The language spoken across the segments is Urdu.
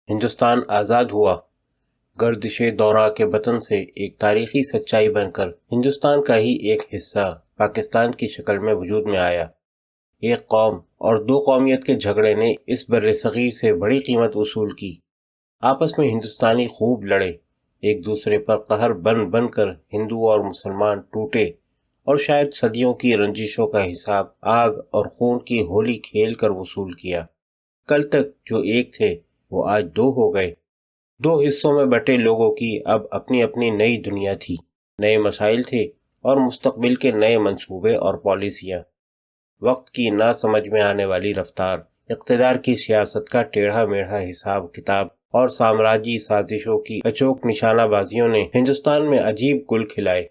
ہندوستان آزاد ہوا، گردش دورہ کے وطن سے ایک تاریخی سچائی بن کر ہندوستان کا ہی ایک حصہ پاکستان کی شکل میں وجود میں آیا۔ ایک قوم اور دو قومیت کے جھگڑے نے اس بر صغیر سے بڑی قیمت وصول کی۔ آپس میں ہندوستانی خوب لڑے، ایک دوسرے پر قہر بن بن کر ہندو اور مسلمان ٹوٹے، اور شاید صدیوں کی رنجشوں کا حساب آگ اور خون کی ہولی کھیل کر وصول کیا۔ کل تک جو ایک تھے وہ آج دو ہو گئے۔ دو حصوں میں بٹے لوگوں کی اب اپنی اپنی نئی دنیا تھی، نئے مسائل تھے اور مستقبل کے نئے منصوبے اور پالیسیاں۔ وقت کی نہ سمجھ میں آنے والی رفتار، اقتدار کی سیاست کا ٹیڑھا میڑھا حساب کتاب اور سامراجی سازشوں کی اچوک نشانہ بازیوں نے ہندوستان میں عجیب گل کھلائے۔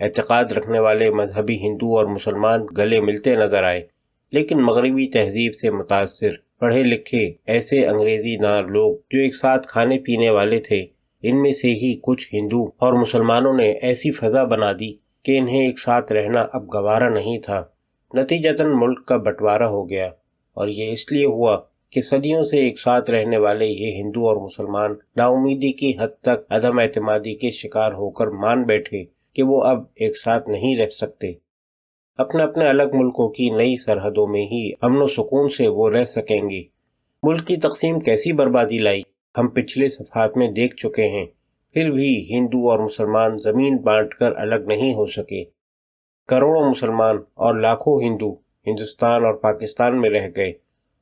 اعتقاد رکھنے والے مذہبی ہندو اور مسلمان گلے ملتے نظر آئے، لیکن مغربی تہذیب سے متاثر پڑھے لکھے ایسے انگریزی دان لوگ جو ایک ساتھ کھانے پینے والے تھے، ان میں سے ہی کچھ ہندو اور مسلمانوں نے ایسی فضا بنا دی کہ انہیں ایک ساتھ رہنا اب گوارا نہیں تھا۔ نتیجتاً ملک کا بٹوارا ہو گیا، اور یہ اس لیے ہوا کہ صدیوں سے ایک ساتھ رہنے والے یہ ہندو اور مسلمان نا امیدی کی حد تک عدم اعتمادی کے شکار ہو کر مان بیٹھے کہ وہ اب ایک ساتھ نہیں رہ سکتے۔ اپنے اپنے الگ ملکوں کی نئی سرحدوں میں ہی امن و سکون سے وہ رہ سکیں گے۔ ملک کی تقسیم کیسی بربادی لائی ہم پچھلے صفحات میں دیکھ چکے ہیں، پھر بھی ہندو اور مسلمان زمین بانٹ کر الگ نہیں ہو سکے۔ کروڑوں مسلمان اور لاکھوں ہندو ہندوستان اور پاکستان میں رہ گئے،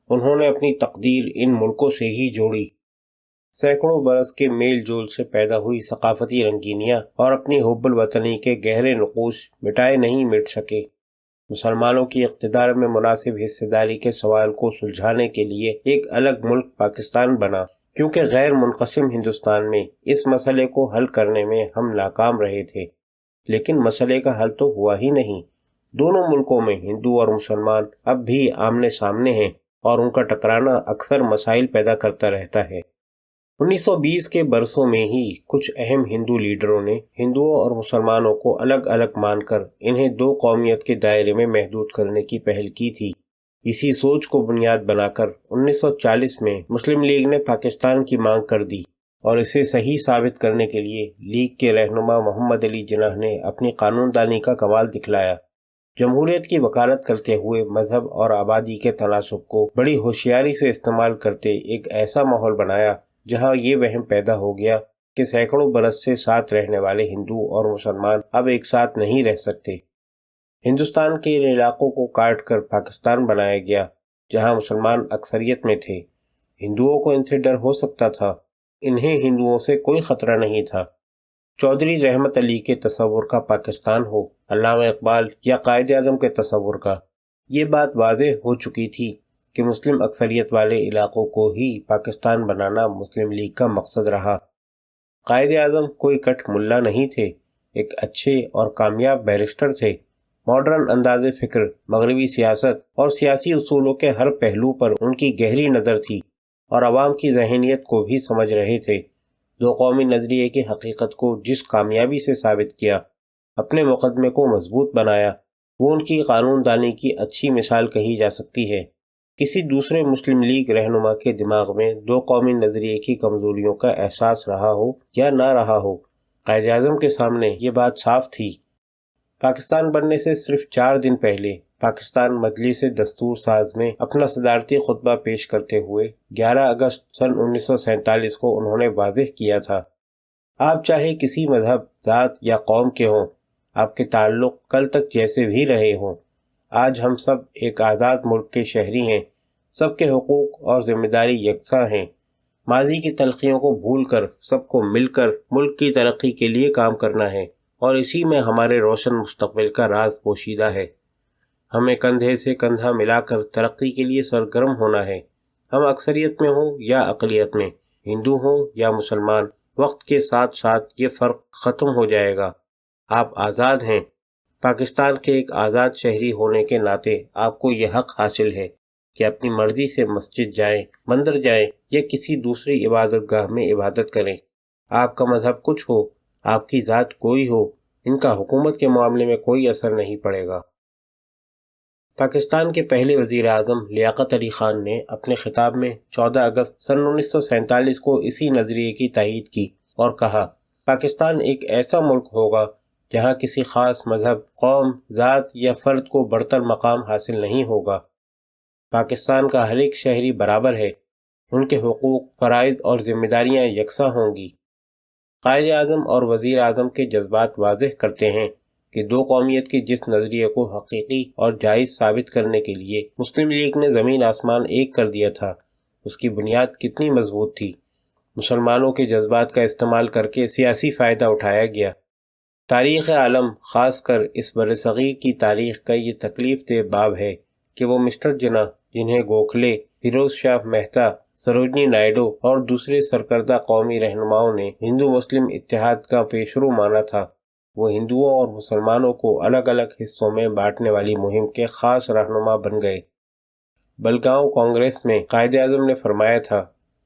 انہوں نے اپنی تقدیر ان ملکوں سے ہی جوڑی۔ سینکڑوں برس کے میل جول سے پیدا ہوئی ثقافتی رنگینیاں اور اپنی حب الوطنی کے گہرے نقوش مٹائے نہیں مٹ سکے۔ مسلمانوں کی اقتدار میں مناسب حصہ داری کے سوال کو سلجھانے کے لیے ایک الگ ملک پاکستان بنا، کیونکہ غیر منقسم ہندوستان میں اس مسئلے کو حل کرنے میں ہم ناکام رہے تھے۔ لیکن مسئلے کا حل تو ہوا ہی نہیں۔ دونوں ملکوں میں ہندو اور مسلمان اب بھی آمنے سامنے ہیں، اور ان کا ٹکرانا اکثر مسائل پیدا کرتا رہتا ہے۔ 1920 کے برسوں میں ہی کچھ اہم ہندو لیڈروں نے ہندوؤں اور مسلمانوں کو الگ الگ مان کر انہیں دو قومیت کے دائرے میں محدود کرنے کی پہل کی تھی۔ اسی سوچ کو بنیاد بنا کر 1940 میں مسلم لیگ نے پاکستان کی مانگ کر دی، اور اسے صحیح ثابت کرنے کے لیے لیگ کے رہنما محمد علی جناح نے اپنی قانون دانی کا کمال دکھلایا۔ جمہوریت کی وکالت کرتے ہوئے مذہب اور آبادی کے تناسب کو بڑی ہوشیاری سے استعمال کرتے ایک ایسا ماحول بنایا جہاں یہ وہم پیدا ہو گیا کہ سینکڑوں برس سے ساتھ رہنے والے ہندو اور مسلمان اب ایک ساتھ نہیں رہ سکتے۔ ہندوستان کے ان علاقوں کو کاٹ کر پاکستان بنایا گیا جہاں مسلمان اکثریت میں تھے۔ ہندوؤں کو ان سے ڈر ہو سکتا تھا، انہیں ہندوؤں سے کوئی خطرہ نہیں تھا۔ چودھری رحمت علی کے تصور کا پاکستان ہو، علامہ اقبال یا قائد اعظم کے تصور کا، یہ بات واضح ہو چکی تھی کہ مسلم اکثریت والے علاقوں کو ہی پاکستان بنانا مسلم لیگ کا مقصد رہا۔ قائد اعظم کوئی کٹ ملا نہیں تھے، ایک اچھے اور کامیاب بیرسٹر تھے۔ ماڈرن انداز فکر، مغربی سیاست اور سیاسی اصولوں کے ہر پہلو پر ان کی گہری نظر تھی، اور عوام کی ذہنیت کو بھی سمجھ رہے تھے۔ دو قومی نظریے کی حقیقت کو جس کامیابی سے ثابت کیا، اپنے مقدمے کو مضبوط بنایا، وہ ان کی قانون دانی کی اچھی مثال کہی جا سکتی ہے۔ کسی دوسرے مسلم لیگ رہنما کے دماغ میں دو قومی نظریے کی کمزوریوں کا احساس رہا ہو یا نہ رہا ہو، قائد اعظم کے سامنے یہ بات صاف تھی۔ پاکستان بننے سے صرف 4 دن پہلے پاکستان مجلس دستور ساز میں اپنا صدارتی خطبہ پیش کرتے ہوئے 11 اگست سن 1947 کو انہوں نے واضح کیا تھا، آپ چاہے کسی مذہب، ذات یا قوم کے ہوں، آپ کے تعلق کل تک جیسے بھی رہے ہوں، آج ہم سب ایک آزاد ملک کے شہری ہیں، سب کے حقوق اور ذمہ داری یکساں ہیں۔ ماضی کی تلخیوں کو بھول کر سب کو مل کر ملک کی ترقی کے لیے کام کرنا ہے، اور اسی میں ہمارے روشن مستقبل کا راز پوشیدہ ہے۔ ہمیں کندھے سے کندھا ملا کر ترقی کے لیے سرگرم ہونا ہے۔ ہم اکثریت میں ہوں یا اقلیت میں، ہندو ہوں یا مسلمان، وقت کے ساتھ ساتھ یہ فرق ختم ہو جائے گا۔ آپ آزاد ہیں۔ پاکستان کے ایک آزاد شہری ہونے کے ناطے آپ کو یہ حق حاصل ہے کہ اپنی مرضی سے مسجد جائیں، مندر جائیں یا کسی دوسری عبادت گاہ میں عبادت کریں۔ آپ کا مذہب کچھ ہو، آپ کی ذات کوئی ہو، ان کا حکومت کے معاملے میں کوئی اثر نہیں پڑے گا۔ پاکستان کے پہلے وزیر اعظم لیاقت علی خان نے اپنے خطاب میں 14 اگست سن 1947 کو اسی نظریے کی تائید کی اور کہا، پاکستان ایک ایسا ملک ہوگا جہاں کسی خاص مذہب، قوم، ذات یا فرد کو برتر مقام حاصل نہیں ہوگا۔ پاکستان کا ہر ایک شہری برابر ہے، ان کے حقوق، فرائض اور ذمہ داریاں یکساں ہوں گی۔ قائد اعظم اور وزیر اعظم کے جذبات واضح کرتے ہیں کہ دو قومیت کے جس نظریے کو حقیقی اور جائز ثابت کرنے کے لیے مسلم لیگ نے زمین آسمان ایک کر دیا تھا، اس کی بنیاد کتنی مضبوط تھی۔ مسلمانوں کے جذبات کا استعمال کر کے سیاسی فائدہ اٹھایا گیا۔ تاریخ عالم، خاص کر اس برصغیر کی تاریخ کا یہ تکلیف دہ باب ہے کہ وہ مسٹر جناح، جنہیں گوکھلے، فیروز شاہ مہتا، سروجنی نائیڈو اور دوسرے سرکردہ قومی رہنماؤں نے ہندو مسلم اتحاد کا پیشرو مانا تھا، وہ ہندوؤں اور مسلمانوں کو الگ الگ حصوں میں بانٹنے والی مہم کے خاص رہنما بن گئے۔ بلگاؤں کانگریس میں قائد اعظم نے فرمایا تھا،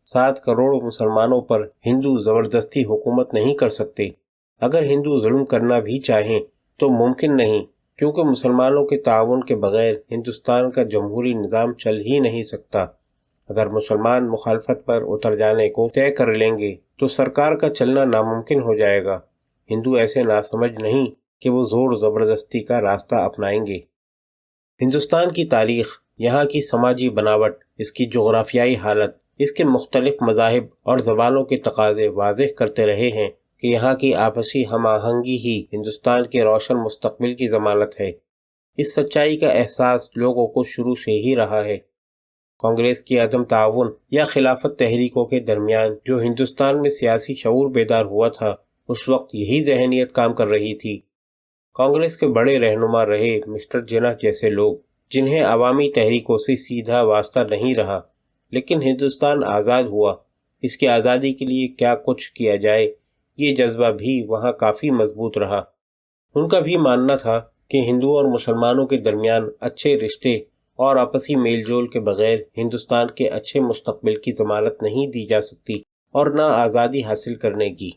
7 کروڑ مسلمانوں پر ہندو زبردستی حکومت نہیں کر سکتے۔ اگر ہندو ظلم کرنا بھی چاہیں تو ممکن نہیں، کیونکہ مسلمانوں کے تعاون کے بغیر ہندوستان کا جمہوری نظام چل ہی نہیں سکتا۔ اگر مسلمان مخالفت پر اتر جانے کو طے کر لیں گے تو سرکار کا چلنا ناممکن ہو جائے گا۔ ہندو ایسے ناسمجھ نہیں کہ وہ زور زبردستی کا راستہ اپنائیں گے۔ ہندوستان کی تاریخ، یہاں کی سماجی بناوٹ، اس کی جغرافیائی حالت، اس کے مختلف مذاہب اور زبانوں کے تقاضے واضح کرتے رہے ہیں کہ یہاں کی آپسی ہم آہنگی ہی ہندوستان کے روشن مستقبل کی ضمانت ہے۔ اس سچائی کا احساس لوگوں کو شروع سے ہی رہا ہے۔ کانگریس کی عدم تعاون یا خلافت تحریکوں کے درمیان جو ہندوستان میں سیاسی شعور بیدار ہوا تھا، اس وقت یہی ذہنیت کام کر رہی تھی۔ کانگریس کے بڑے رہنما رہے مسٹر جناح جیسے لوگ، جنہیں عوامی تحریکوں سے سیدھا واسطہ نہیں رہا، لیکن ہندوستان آزاد ہوا، اس کی آزادی کے لیے کیا کچھ کیا جائے، یہ جذبہ بھی وہاں کافی مضبوط رہا۔ ان کا بھی ماننا تھا کہ ہندوؤں اور مسلمانوں کے درمیان اچھے رشتے اور آپسی میل جول کے بغیر ہندوستان کے اچھے مستقبل کی ضمانت نہیں دی جا سکتی اور نہ آزادی حاصل کرنے کی۔